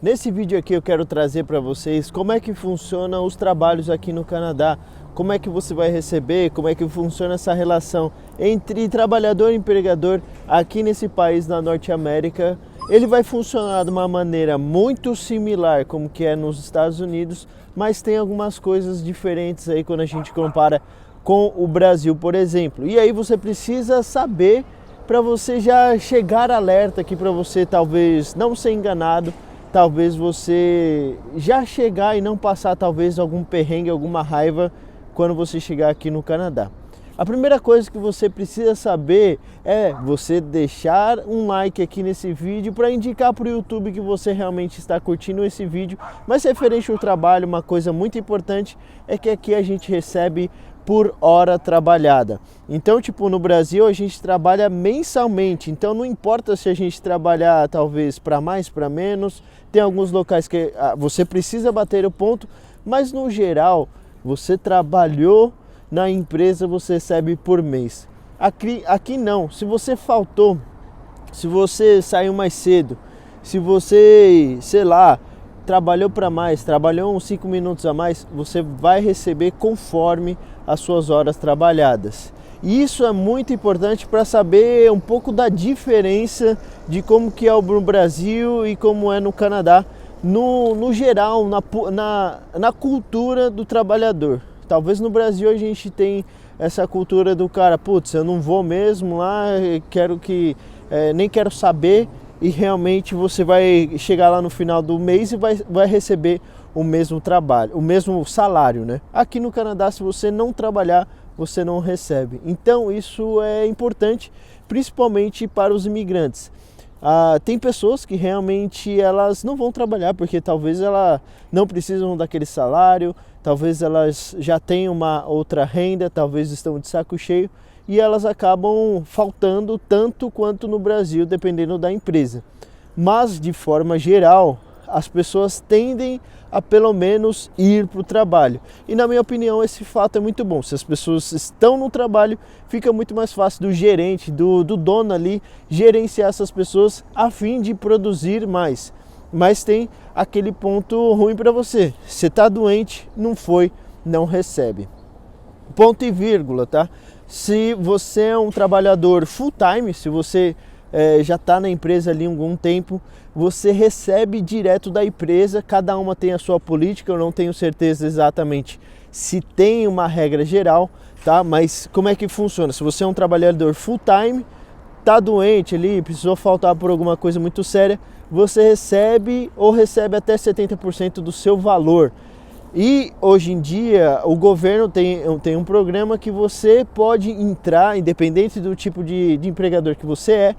Nesse vídeo aqui eu quero trazer para vocês como é que funcionam os trabalhos aqui no Canadá, como é que você vai receber, como é que funciona essa relação entre trabalhador e empregador aqui nesse país na Norte América. Ele vai funcionar de uma maneira muito similar como que é nos Estados Unidos, mas tem algumas coisas diferentes aí quando a gente compara com o Brasil, por exemplo. E aí você precisa saber para você já chegar alerta aqui, para você talvez não ser enganado, talvez você já chegar e não passar talvez algum perrengue, alguma raiva quando você chegar aqui no Canadá. A primeira coisa que você precisa saber é você deixar um like aqui nesse vídeo para indicar para o YouTube que você realmente está curtindo esse vídeo. Mas referente ao trabalho, uma coisa muito importante é que aqui a gente recebe por hora trabalhada. Então, tipo, no Brasil a gente trabalha mensalmente, então não importa se a gente trabalhar talvez para mais, para menos, tem alguns locais que você precisa bater o ponto, mas no geral, você trabalhou na empresa, você recebe por mês. Aqui não, se você faltou, se você saiu mais cedo, se você, sei lá, trabalhou para mais, trabalhou uns 5 minutos a mais, você vai receber conforme as suas horas trabalhadas. E isso é muito importante para saber um pouco da diferença de como que é no Brasil e como é no Canadá, no geral, na cultura do trabalhador. Talvez no Brasil a gente tem essa cultura do cara, putz, eu não vou mesmo lá, nem quero saber, e realmente você vai chegar lá no final do mês e vai receber o mesmo trabalho, o mesmo salário, né? Aqui no Canadá, se você não trabalhar, você não recebe. Então isso é importante, principalmente para os imigrantes. Tem pessoas que realmente elas não vão trabalhar porque talvez elas não precisam daquele salário, talvez elas já tenham uma outra renda, talvez estão de saco cheio e elas acabam faltando tanto quanto no Brasil, dependendo da empresa. Mas de forma geral, as pessoas tendem a pelo menos ir para o trabalho. E na minha opinião esse fato é muito bom. Se as pessoas estão no trabalho, fica muito mais fácil do gerente, do dono ali, gerenciar essas pessoas a fim de produzir mais. Mas tem aquele ponto ruim para você. Você está doente, não foi, não recebe. Ponto e vírgula, tá? Se você é um trabalhador full time, se você já está na empresa ali há algum tempo, você recebe direto da empresa, cada uma tem a sua política, eu não tenho certeza exatamente se tem uma regra geral, tá? Mas como é que funciona? Se você é um trabalhador full time, está doente ali, precisou faltar por alguma coisa muito séria, você recebe até 70% do seu valor. E hoje em dia o governo tem um programa que você pode entrar, independente do tipo de empregador que você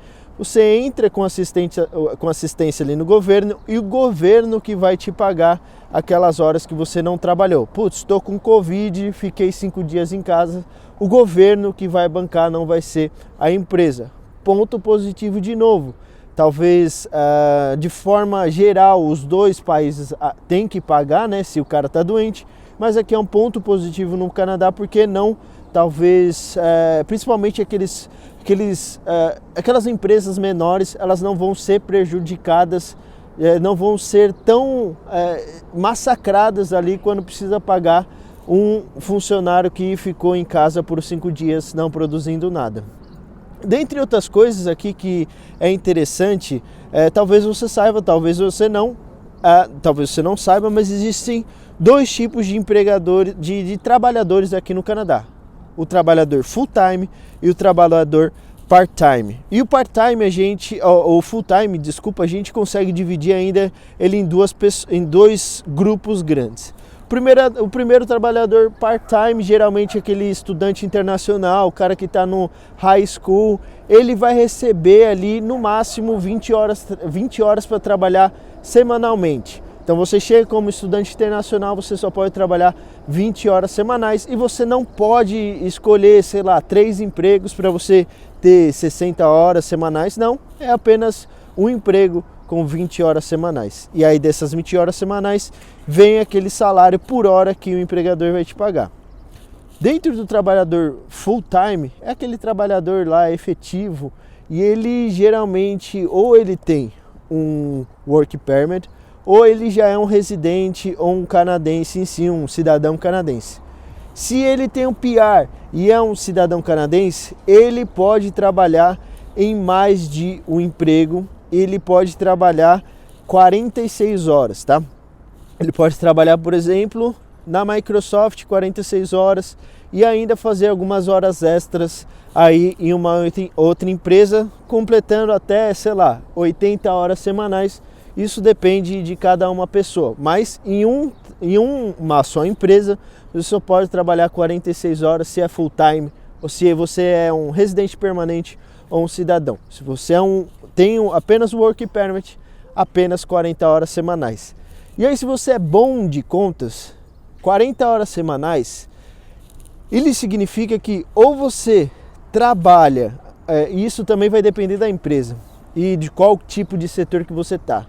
entra com assistência ali no governo e o governo que vai te pagar aquelas horas que você não trabalhou. Putz, estou com Covid, fiquei 5 dias em casa, o governo que vai bancar não vai ser a empresa. Ponto positivo de novo. Talvez de forma geral os dois países têm que pagar, né, se o cara está doente, mas aqui é um ponto positivo no Canadá, porque não, talvez, principalmente aquelas empresas menores, elas não vão ser prejudicadas, não vão ser tão massacradas ali quando precisa pagar um funcionário que ficou em casa por 5 dias não produzindo nada. Dentre outras coisas aqui que é interessante, talvez você saiba, talvez você não saiba, mas existem 2 tipos de empregadores, de trabalhadores aqui no Canadá. O trabalhador full-time e o trabalhador part-time. E o part-time o full-time, desculpa, a gente consegue dividir ainda ele em dois grupos grandes. O primeiro trabalhador part-time, geralmente aquele estudante internacional, o cara que está no high school, ele vai receber ali no máximo 20 horas para trabalhar semanalmente. Então você chega como estudante internacional, você só pode trabalhar 20 horas semanais e você não pode escolher, sei lá, 3 empregos para você ter 60 horas semanais, não, é apenas um emprego com 20 horas semanais. E aí dessas 20 horas semanais vem aquele salário por hora que o empregador vai te pagar. Dentro do trabalhador full time, é aquele trabalhador lá efetivo e ele geralmente ou ele tem um work permit ou ele já é um residente ou um canadense em si, um cidadão canadense. Se ele tem um PR e é um cidadão canadense, ele pode trabalhar em mais de um emprego, ele pode trabalhar 46 horas, tá? Ele pode trabalhar, por exemplo, na Microsoft 46 horas e ainda fazer algumas horas extras aí em uma outra empresa, completando até, sei lá, 80 horas semanais. Isso depende de cada uma pessoa, mas em uma só empresa você só pode trabalhar 46 horas se é full time ou se você é um residente permanente ou um cidadão. Se você tem apenas work permit, apenas 40 horas semanais. E aí, se você é bom de contas, 40 horas semanais, ele significa que ou você trabalha, isso também vai depender da empresa e de qual tipo de setor que você está.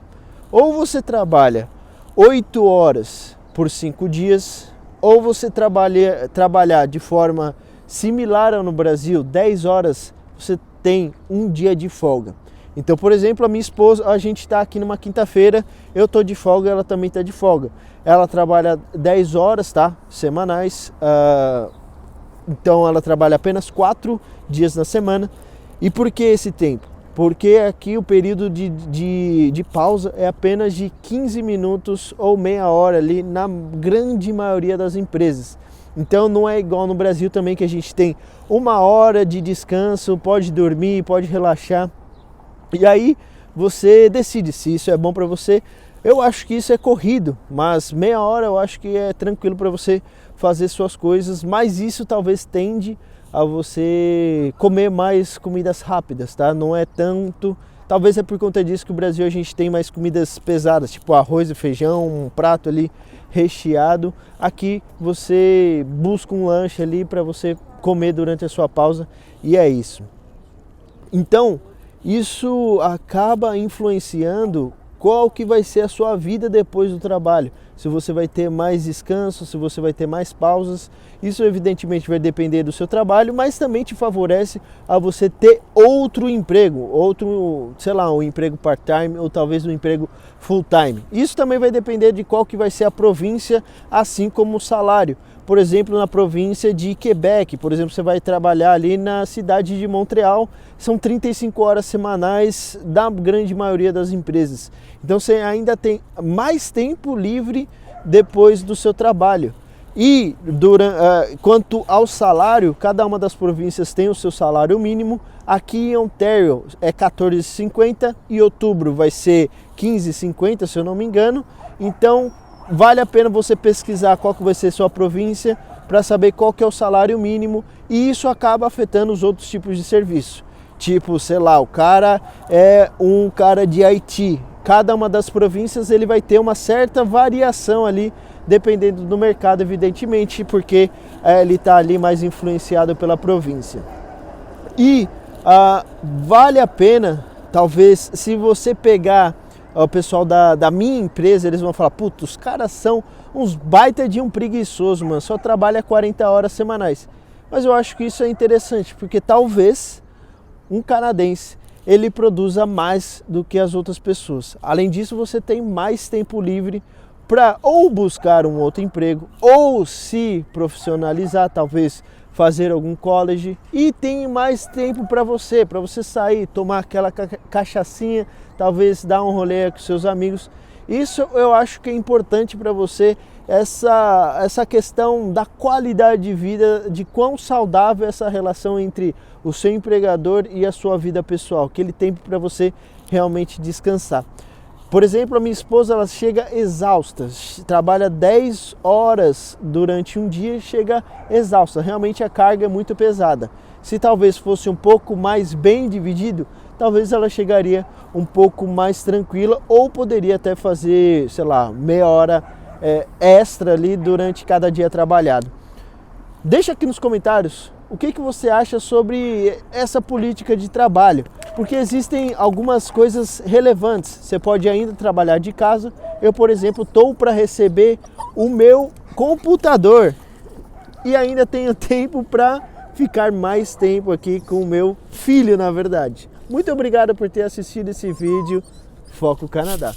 Ou você trabalha 8 horas por 5 dias, ou você trabalhar de forma similar ao no Brasil, 10 horas, você tem um dia de folga. Então, por exemplo, a minha esposa, a gente está aqui numa quinta-feira, eu estou de folga, ela também está de folga. Ela trabalha 10 horas, tá? Semanais, então ela trabalha apenas 4 dias na semana. E por que esse tempo? Porque aqui o período de pausa é apenas de 15 minutos ou meia hora ali na grande maioria das empresas. Então não é igual no Brasil também, que a gente tem 1 hora de descanso, pode dormir, pode relaxar. E aí você decide se isso é bom para você. Eu acho que isso é corrido, mas meia hora eu acho que é tranquilo para você fazer suas coisas, mas isso talvez tende a você comer mais comidas rápidas, tá? Não é tanto, talvez é por conta disso que o Brasil a gente tem mais comidas pesadas, tipo arroz e feijão, um prato ali recheado. Aqui você busca um lanche ali para você comer durante a sua pausa e é isso. Então, isso acaba influenciando qual que vai ser a sua vida depois do trabalho. Se você vai ter mais descanso, se você vai ter mais pausas, isso evidentemente vai depender do seu trabalho, mas também te favorece a você ter outro emprego, sei lá, um emprego part-time ou talvez um emprego full-time. Isso também vai depender de qual que vai ser a província, assim como o salário. Por exemplo, na província de Quebec, por exemplo, você vai trabalhar ali na cidade de Montreal, são 35 horas semanais da grande maioria das empresas. Então você ainda tem mais tempo livre depois do seu trabalho. E quanto ao salário, cada uma das províncias tem o seu salário mínimo. Aqui em Ontario é 14,50 e outubro vai ser 15,50, se eu não me engano. Então vale a pena você pesquisar qual que vai ser sua província para saber qual que é o salário mínimo, e isso acaba afetando os outros tipos de serviço. Tipo, sei lá, o cara é um cara de IT. Cada uma das províncias ele vai ter uma certa variação ali, dependendo do mercado, evidentemente, porque ele está ali mais influenciado pela província. E vale a pena, talvez, se você pegar o pessoal da minha empresa, eles vão falar: puta, os caras são uns baita de um preguiçoso, mano, só trabalha 40 horas semanais. Mas eu acho que isso é interessante, porque talvez um canadense ele produza mais do que as outras pessoas. Além disso, você tem mais tempo livre para ou buscar um outro emprego, ou se profissionalizar, talvez fazer algum college, e tem mais tempo para você sair, tomar aquela cachaçinha, talvez dar um rolê com seus amigos. Isso eu acho que é importante para você, essa questão da qualidade de vida, de quão saudável é essa relação entre o seu empregador e a sua vida pessoal, aquele tempo para você realmente descansar. Por exemplo, a minha esposa, ela chega exausta, trabalha 10 horas durante um dia e chega exausta. Realmente a carga é muito pesada. Se talvez fosse um pouco mais bem dividido, talvez ela chegaria um pouco mais tranquila, ou poderia até fazer, sei lá, meia hora extra ali durante cada dia trabalhado. Deixa aqui nos comentários o que você acha sobre essa política de trabalho, porque existem algumas coisas relevantes. Você pode ainda trabalhar de casa. Eu, por exemplo, estou para receber o meu computador e ainda tenho tempo para ficar mais tempo aqui com o meu filho, na verdade. Muito obrigado por ter assistido esse vídeo. Foco Canadá.